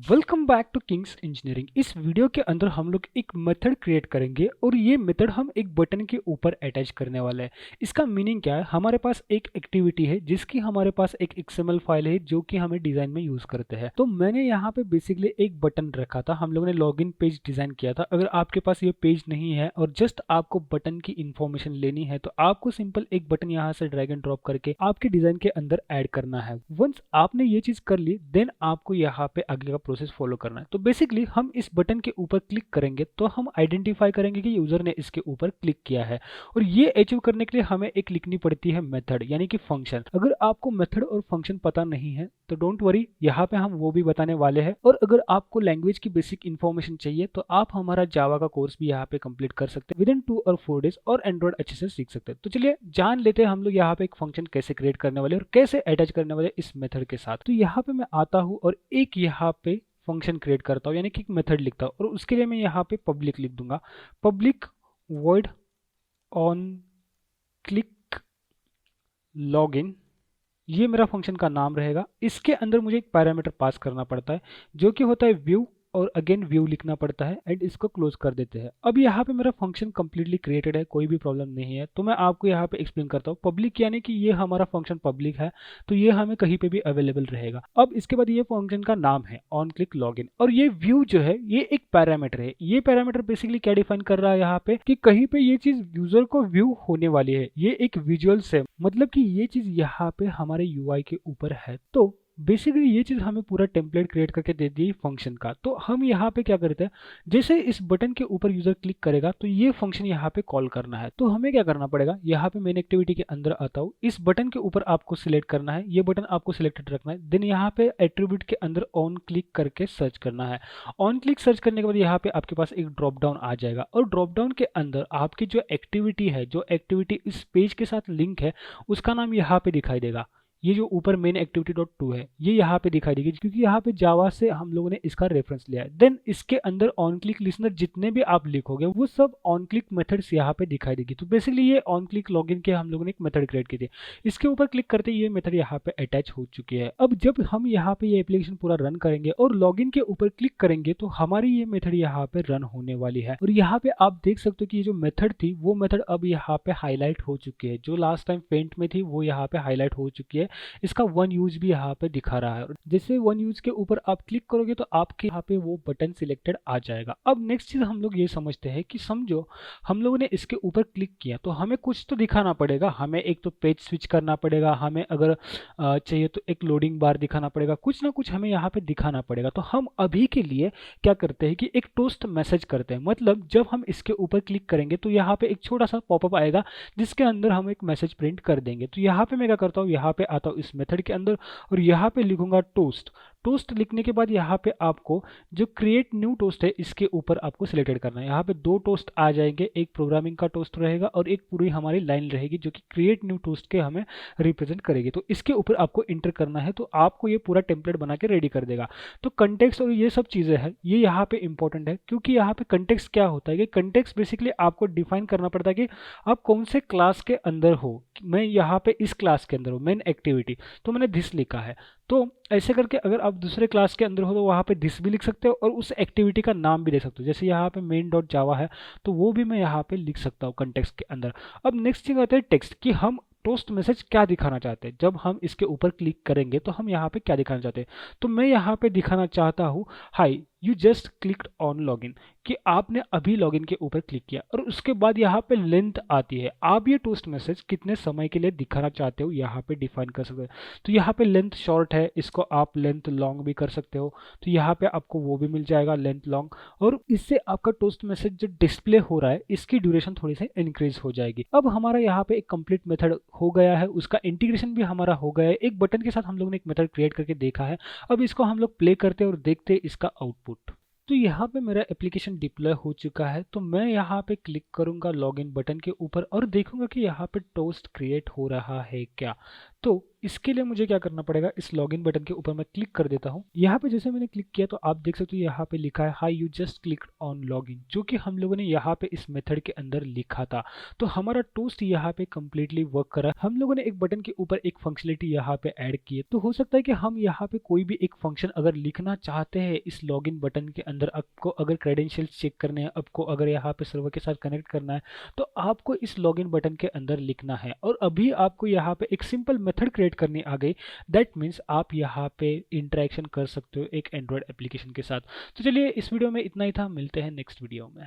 Welcome back to King's Engineering. इस video के अंदर हम लोग एक मेथड क्रिएट करेंगे और ये मेथड हम एक बटन के ऊपर अटैच करने वाले हैं। इसका मीनिंग क्या है? हमारे पास एक एक्टिविटी है जिसकी हमारे पास एक XML फाइल है जो कि हमें डिजाइन में यूज करते हैं। तो मैंने यहाँ पे बेसिकली एक बटन रखा था, हम लोगों ने लॉगिन पेज डिजाइन किया था। अगर आपके पास ये पेज नहीं है और जस्ट आपको बटन की इंफॉर्मेशन लेनी है तो आपको सिंपल एक बटन यहाँ से ड्रैग एंड ड्रॉप करके आपके डिजाइन के अंदर ऐड करना है। वंस आपने ये चीज कर ली देन आपको यहाँ पे आगे का प्रोसेस फॉलो करना है। तो बेसिकली हम इस बटन के ऊपर क्लिक करेंगे तो हम आइडेंटिफाई करेंगे कि यूजर ने इसके ऊपर क्लिक किया है और ये अचीव करने के लिए हमें एक लिखनी पड़ती है मेथड यानी कि फंक्शन। अगर आपको मेथड और फंक्शन पता नहीं है तो डोंट वरी, यहाँ पे हम वो भी बताने वाले हैं। और अगर आपको लैंग्वेज की बेसिक इन्फॉर्मेशन चाहिए तो आप हमारा जावा का कोर्स भी यहाँ पे कंप्लीट कर सकते हैं विद इन 2 और 4 डेज और एंड्रॉइड अच्छे से सीख सकते हैं। तो चलिए जान लेते हैं हम लोग यहाँ पे एक फंक्शन कैसे क्रिएट करने वाले और कैसे अटैच करने वाले इस मेथड के साथ। तो यहाँ पे मैं आता हूँ और एक यहाँ पे फंक्शन क्रिएट करता हूँ यानी कि एक मेथड लिखता हूँ और उसके लिए मैं यहाँ पे पब्लिक लिख दूंगा। Public void on click login, ये मेरा फंक्शन का नाम रहेगा। इसके अंदर मुझे एक पैरामीटर पास करना पड़ता है जो कि होता है व्यू और अगेन व्यू लिखना पड़ता है एंड इसको क्लोज कर देते हैं। अब यहाँ पे मेरा फंक्शन कंप्लीटली क्रिएटेड है, कोई भी प्रॉब्लम नहीं है। तो मैं आपको यहाँ पे एक्सप्लेन करता हूँ। पब्लिक यानी कि ये हमारा फंक्शन पब्लिक है तो ये हमें कहीं पे भी अवेलेबल रहेगा। अब इसके बाद ये फंक्शन का नाम है ऑन क्लिक लॉगिन और ये व्यू जो है ये एक पैरामीटर है। ये पैरामीटर बेसिकली क्या डिफाइन कर रहा है यहाँ पे कि कहीं पे ये चीज यूजर को व्यू होने वाली है। ये एक विजुअल से मतलब कि ये चीज यहाँ पे हमारे UI के ऊपर है। तो बेसिकली ये चीज हमें पूरा टेम्पलेट क्रिएट करके दे दी फंक्शन का। तो हम यहाँ पे क्या करते हैं, जैसे इस बटन के ऊपर यूजर क्लिक करेगा तो ये फंक्शन यहाँ पे कॉल करना है। तो हमें क्या करना पड़ेगा, यहाँ पे मेन एक्टिविटी के अंदर आता हूँ, इस बटन के ऊपर आपको सिलेक्ट करना है, ये बटन आपको सिलेक्टेड रखना है। देन यहाँ पे एट्रीब्यूट के अंदर ऑन क्लिक करके सर्च करना है। ऑन क्लिक सर्च करने के बाद यहाँ पे आपके पास एक ड्रॉप डाउन आ जाएगा और ड्रॉप डाउन के अंदर आपकी जो एक्टिविटी है, जो एक्टिविटी इस पेज के साथ लिंक है, उसका नाम यहाँ पे दिखाई देगा। ये जो ऊपर मेन एक्टिविटी डॉट टू है ये यहाँ पे दिखाई देगी क्योंकि यहाँ पे जावा से हम लोगों ने इसका रेफरेंस लिया है। देन इसके अंदर ऑन क्लिक लिसनर जितने भी आप लिखोगे वो सब ऑन क्लिक मेथड्स यहाँ पे दिखाई देगी। तो बेसिकली ये ऑन क्लिक लॉगिन के हम लोगों ने एक मेथड क्रिएट की थी। इसके ऊपर क्लिक करते ये मेथड यहाँ पे अटैच हो चुकी है। अब जब हम यहाँ पे ये एप्लीकेशन पूरा रन करेंगे और लॉगिन के ऊपर क्लिक करेंगे तो हमारी ये मेथड यहाँ पे रन होने वाली है। और यहाँ पे आप देख सकते हो कि ये जो मेथड थी वो मेथड अब यहाँ पे हाईलाइट हो चुकी है। जो लास्ट टाइम पेंट में थी वो यहाँ पे हाईलाइट हो चुकी है। इसका वन यूज भी यहाँ पे दिखा रहा है। जैसे वन यूज के ऊपर आप क्लिक करोगे तो आपके यहाँ पे वो बटन सिलेक्टेड आ जाएगा। अब नेक्स्ट चीज हम लोग ये समझते हैं कि समझो हम लोगों ने इसके ऊपर क्लिक किया तो हमें कुछ तो दिखाना पड़ेगा। हमें एक तो पेज स्विच करना पड़ेगा, हमें अगर चाहिए तो एक लोडिंग बार दिखाना पड़ेगा, कुछ ना कुछ हमें यहाँ पे दिखाना पड़ेगा। तो हम अभी के लिए क्या करते हैं कि एक टोस्ट मैसेज करते हैं। मतलब जब हम इसके ऊपर क्लिक करेंगे तो यहाँ पे एक छोटा सा पॉपअप आएगा जिसके अंदर हम एक मैसेज प्रिंट कर देंगे। तो यहाँ पे मैं क्या करता हूँ, यहाँ पे आता हूँ इस मेथड के अंदर और यहाँ पे लिखूंगा टोस्ट। टोस्ट लिखने के बाद यहाँ पे आपको जो क्रिएट न्यू टोस्ट है इसके ऊपर आपको सिलेक्टेड करना है। यहाँ पे 2 टोस्ट आ जाएंगे, एक प्रोग्रामिंग का टोस्ट रहेगा और एक पूरी हमारी लाइन रहेगी जो कि क्रिएट न्यू टोस्ट के हमें रिप्रेजेंट करेगी। तो इसके ऊपर आपको इंटर करना है तो आपको ये पूरा टेम्पलेट बना के रेडी कर देगा। तो कंटेक्स्ट और ये सब चीज़ें हैं ये यहाँ पे इंपॉर्टेंट है क्योंकि यहाँ पे कंटेक्स्ट क्या होता है कि कंटेक्स्ट बेसिकली आपको डिफाइन करना पड़ता है कि आप कौन से क्लास के अंदर हो। मैं यहाँ पे इस क्लास के अंदर हूँ, मेन एक्टिविटी, तो मैंने दिस लिखा है। तो ऐसे करके अगर आप दूसरे क्लास के अंदर हो तो वहाँ पे दिस भी लिख सकते हो और उस एक्टिविटी का नाम भी दे सकते हो। जैसे यहाँ पे मेन डॉट जावा है तो वो भी मैं यहाँ पे लिख सकता हूँ कंटेक्स्ट के अंदर। अब नेक्स्ट चीज आता है टेक्स्ट कि हम टोस्ट मैसेज क्या दिखाना चाहते हैं। जब हम इसके ऊपर क्लिक करेंगे तो हम यहाँ पे क्या दिखाना चाहते हैं, तो मैं यहाँ पे दिखाना चाहता हूँ high you just clicked on login, कि आपने अभी लॉगिन के ऊपर क्लिक किया। और उसके बाद यहाँ पे लेंथ आती है, आप ये टोस्ट मैसेज कितने समय के लिए दिखाना चाहते हो यहाँ पे डिफाइन कर सकते हो। तो यहाँ पे लेंथ शॉर्ट है, इसको आप लेंथ लॉन्ग भी कर सकते हो। तो यहाँ पे आपको वो भी मिल जाएगा लेंथ लॉन्ग और इससे आपका टोस्ट मैसेज जो डिस्प्ले हो रहा है इसकी ड्यूरेशन थोड़ी सी इंक्रीज हो जाएगी। अब हमारा यहाँ पे एक कंप्लीट मेथड हो गया है, उसका इंटीग्रेशन भी हमारा हो गया है। एक बटन के साथ हम लोग ने एक मेथड क्रिएट करके देखा है। अब इसको हम लोग प्ले करते हैं और देखते हैं इसका आउटपुट। तो यहाँ पे मेरा एप्लीकेशन डिप्लॉय हो चुका है। तो मैं यहाँ पे क्लिक करूँगा लॉगिन बटन के ऊपर और देखूंगा कि यहाँ पे टोस्ट क्रिएट हो रहा है क्या। तो इसके लिए मुझे क्या करना पड़ेगा, इस लॉगिन बटन के ऊपर मैं क्लिक कर देता हूँ। यहाँ पे जैसे मैंने क्लिक किया तो आप देख सकते हो यहाँ पे लिखा है high you just click on login, जो कि हम लोगों ने यहाँ पे इस मेथड के अंदर लिखा था। तो हमारा टोस्ट यहाँ पे कंप्लीटली वर्क करा। हम लोगों ने एक बटन के ऊपर एक फंक्शनलिटी यहाँ पे ऐड की है। तो हो सकता है कि हम यहाँ पे कोई भी एक फंक्शन अगर लिखना चाहते हैं इस लॉगिन बटन के अंदर, आपको अगर क्रेडेंशियल्स चेक करने हैं, आपको अगर यहाँ पे सर्वर के साथ कनेक्ट करना है, तो आपको इस लॉगिन बटन के अंदर लिखना है। और अभी आपको यहाँ पे एक सिंपल मेथड क्रिएट करनी आ गई। दैट मीन्स आप यहाँ पे इंटरेक्शन कर सकते हो एक एंड्रॉयड एप्लीकेशन के साथ। तो चलिए इस वीडियो में इतना ही था, मिलते हैं नेक्स्ट वीडियो में।